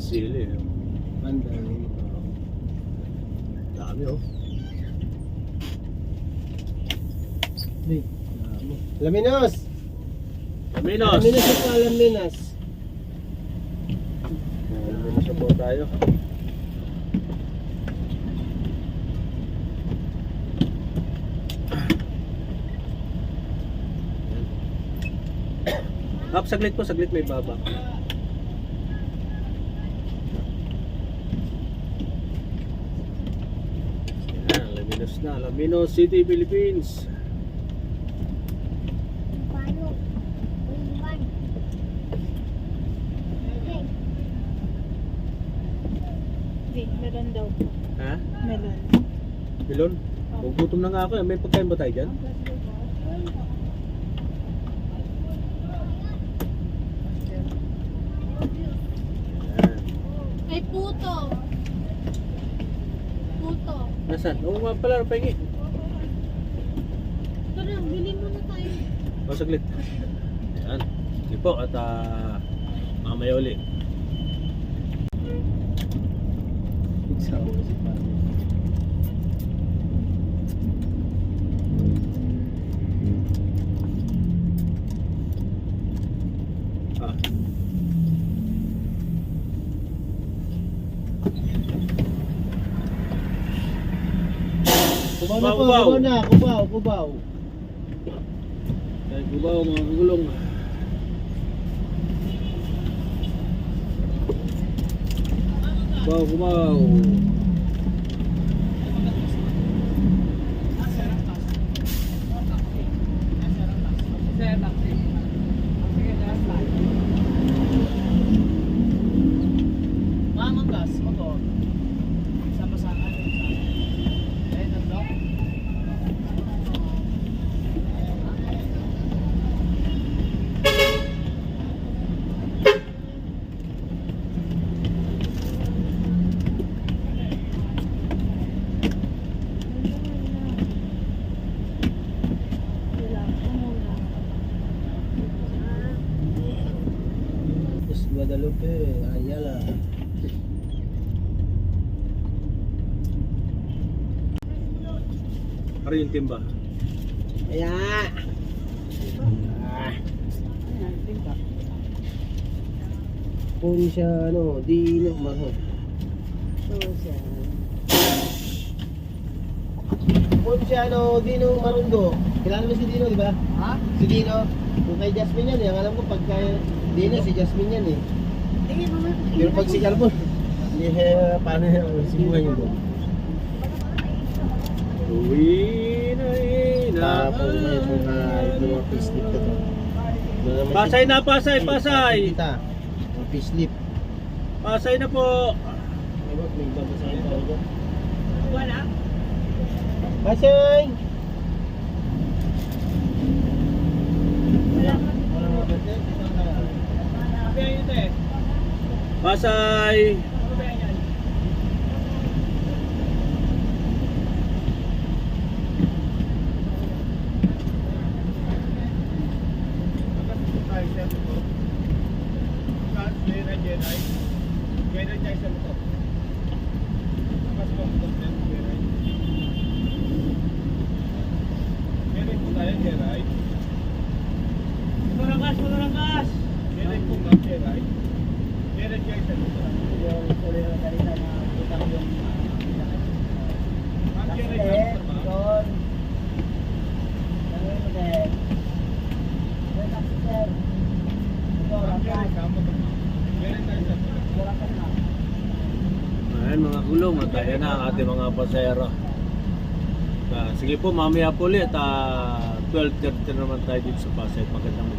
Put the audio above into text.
Sili. Mandarin. Dami oh. Wait. Laminos! Laminos! Laminos ito, Laminos. Laminos na po tayo. Saglit po, saglit may baba. Yan, Laminos na. Laminos City, Philippines. Melon daw. Ha? Melon. Pilon? Gugutom na nga ako. May pagkain ba tayo dyan? Yan. Ay, puto. Puto. Nasaan? Oo nga pala, pahingi. Tara, bilhin muna tayo. O, saglit. Yan. Sige po, at mamaya uli. Pizza ako si Pano. Ah. Kubaw na po, Kubaw. kubaw na, kubaw, kubaw. Kaya gubaw mga kagulong. Gubaw, gubaw. Mamanggas, motor. Sama sa ano sa. Eh, tatlo. Pues Guadalupe, Ayala. Ano yung timba? Ayan. Ah. Puri siya, ano, di maho. Puri siya, ano, Dino Marundo. Kilala mo si Dino, di ba? Ha? Si Dino. Kung kay Jasmine yan, eh. Ang alam ko, pagka Dino, si Jasmine yan, eh. Pero pag si Carbon, hindi, paano yan, sibuhan yun doon. Uwi na Tapos may mga payslip ko to. Pasay na, pasay, pasay. Kita, mga payslip. Pasay na po. May babasahin pa ako dyan. Wala. Pasay! Wala. Wala mga birthday? Pasay. Ayan mga gulong, at ayan na ang ating mga pasero. Sige po, mamaya po ulit. 12:30 naman tayo dito sa Pasay. Magandang